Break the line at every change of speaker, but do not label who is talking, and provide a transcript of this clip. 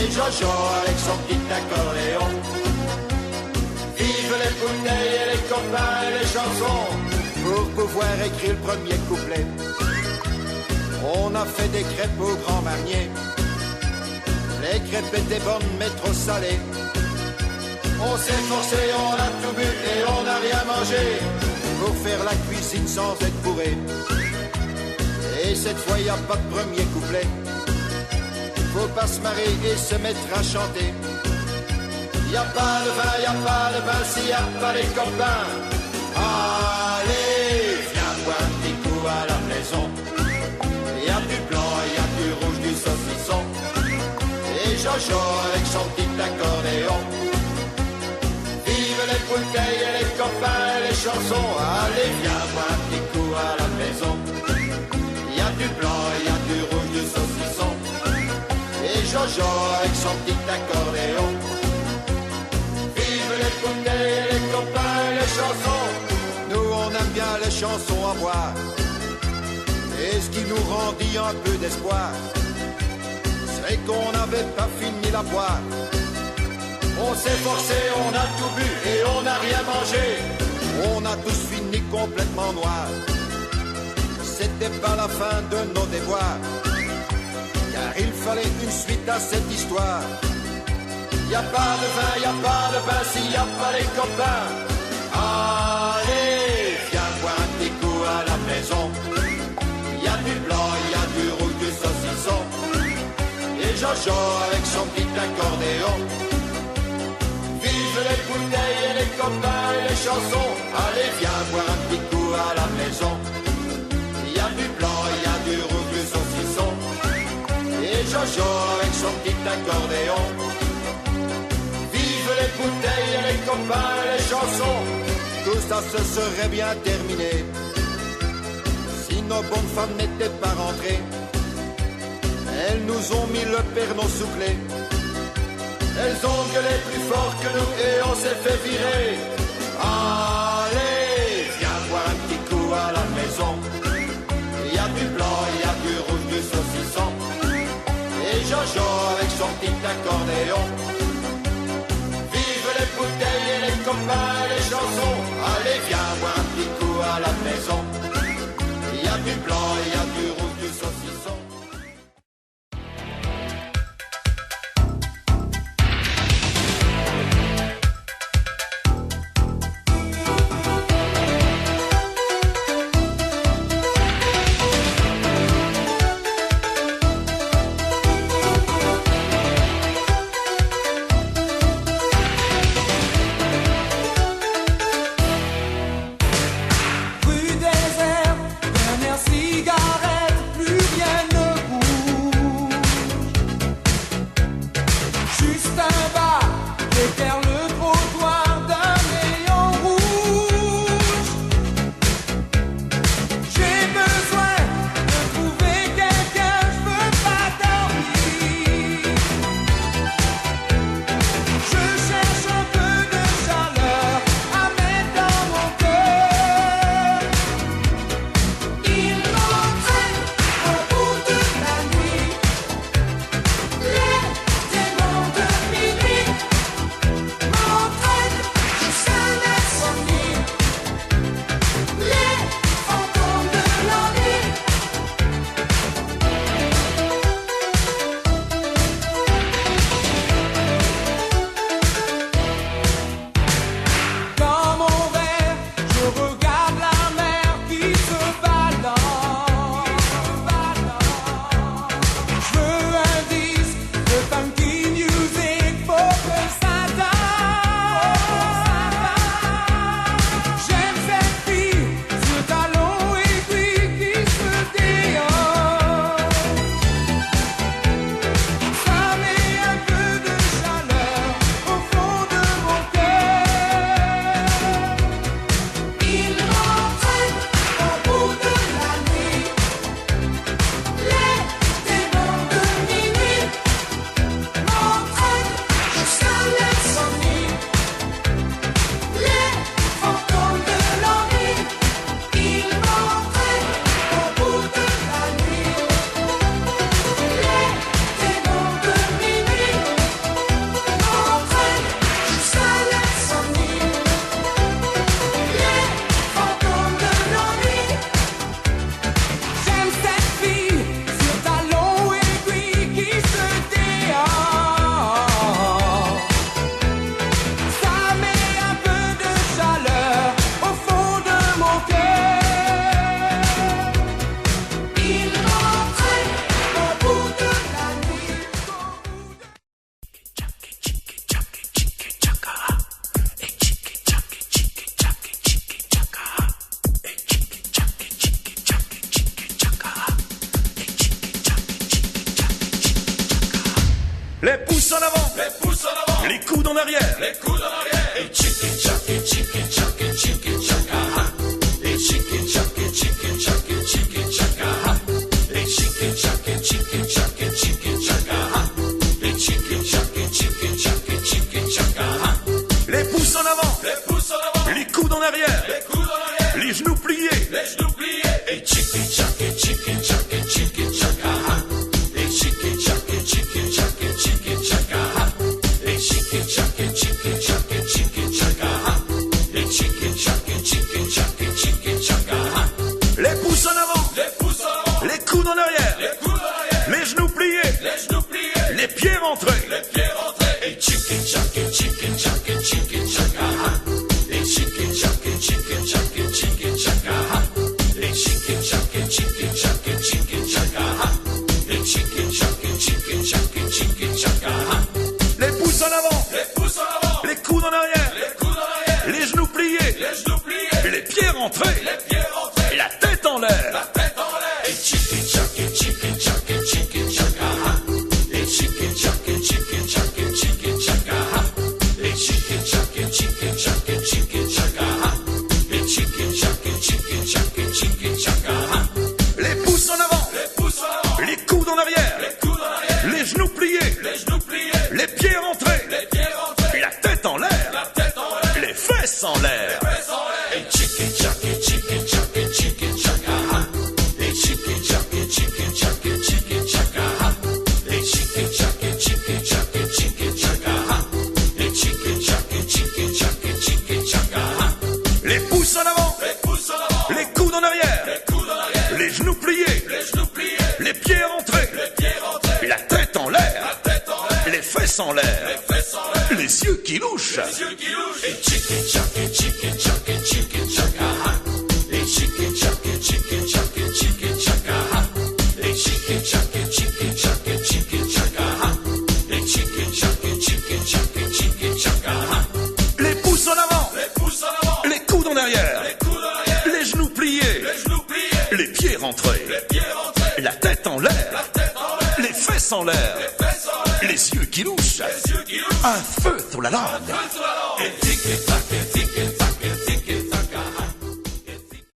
Et Jojo avec son petit accordéon. Vive les bouteilles et les copains et les chansons. Pour pouvoir écrire le premier couplet, on a fait des crêpes au Grand Marnier. Les crêpes étaient bonnes mais trop salées. On s'est forcé, on a tout bu et on n'a rien mangé pour faire la cuisine sans être bourré. Et cette fois y a pas de premier couplet. Faut pas se marrer et se mettre à chanter. Y a pas de vin, y a pas de vin s'il y a pas les copains. Allez, viens boire un petit coup à la maison. Y a du blanc, y a du rouge, du saucisson. Et Jojo avec son petit accordéon. Vive les bouteilles et les copains et les chansons. Allez, viens boire un petit coup à la maison. Y a du blanc, y a du rouge, du saucisson. Et Jojo avec son petit accordéon. Vive les bouteilles et les copains et les chansons. Nous on aime bien les chansons à boire. Et ce qui nous rendit un peu d'espoir, c'est qu'on n'avait pas fini la boire. On s'est forcé, on a tout bu et on n'a rien mangé. On a tous fini complètement noirs. C'était pas la fin de nos devoirs, car il fallait une suite à cette histoire. Y a pas de vin, y a pas de vin s'il y a pas les copains. Allez, viens boire un petit coup à la maison. Y a du blanc, y a du rouge, du saucisson. Et Jojo avec son petit accordéon. Vive les bouteilles et les copains et les chansons. Allez, viens boire un petit coup à la maison. Y a du blanc, y a du rouge, du saucisson. Et Jojo avec son petit accordéon. Vive les bouteilles et les copains et les chansons. Tout ça se serait bien terminé si nos bonnes femmes n'étaient pas rentrées. Elles nous ont mis le pernon sous clé. Elles ont gueulé plus fort que nous et on s'est fait virer. Allez, viens boire un petit coup à la maison. Y a du blanc, y a du rouge, du saucisson. Et Jojo avec son petit accordéon. Vive les bouteilles et les copains et les chansons. Allez, viens boire un petit coup à la maison. Y a du blanc, y a du rouge, du saucisson.
Les pouces en avant, les coudes en arrière,
Et chicken chaka, chicken chaka, chicken chaka, ha. Et chicken chaka, chicken chaka, chicken chaka, ha. Et chicken chaka, chicken chaka, chicken chaka, ha. Et chicken chaka, chicken chaka, chicken chaka, ha.
les pouces en avant, les coudes en arrière, les genoux pliés,
Et chicken chaka, chicken chaka, chicken chaka, ha. Et chicken chaka, chicken chaka, chicken chaka, ha. Et chicken chaka, chicken chaka, chicken chaka, ha. Et chicken chaka, chicken chaka, chicken chaka, ha.
les pouces en avant, les coudes en arrière, les genoux pliés, les pieds rentrés,
Et chicken chaka, chicken chaka, chicken chaka, ha. Et chicken chaka, chicken chaka, chicken chaka, ha. Et chicken chaka, chicken chaka, chicken chaka, ha. Et chicken chaka, chicken chaka, chicken chaka, ha.
les pouces en avant, les coudes en arrière, les genoux pliés, les pieds rentrés, et la tête en l'air.
Et chicken chaka, chicken chaka, chicken chaka, ha. Et chicken chaka, chicken chaka, chicken chaka, ha. Et chicken chaka, chicken chaka, chicken chaka, ha. Et chicken chaka, chicken chaka, chicken chaka, ha.
Les pouces en avant, les coudes en arrière, les genoux pliés, les pieds rentrés, et la tête en l'air, les fesses en l'air.
Et chicken chaka, chicken chaka, chicken chaka, ha. Et chicken chaka, chicken chaka, chicken chaka, ha. Et chicken chaka, chicken chaka, chicken chaka, ha. Et chicken chaka, chicken chaka, chicken chaka, ha.
Les pouces en avant, les coudes en arrière, les genoux pliés, les pieds rentrés, et la tête en l'air, les fesses en l'air, les yeux qui louchent.
Et chicken chaka, chicken chaka, chicken chaka, ha. Et chicken chaka, chicken chaka, chicken chaka, ha. Et chicken chaka, chicken chaka, chicken chaka, ha. Et chicken chaka, chicken chaka, chicken chaka, ha.
Les pouces en avant, les coudes en arrière, les genoux pliés, les pieds rentrés, la tête en l'air, les fesses en l'air, les yeux qui louchent, un feu sur la langue.
Et tic-tac,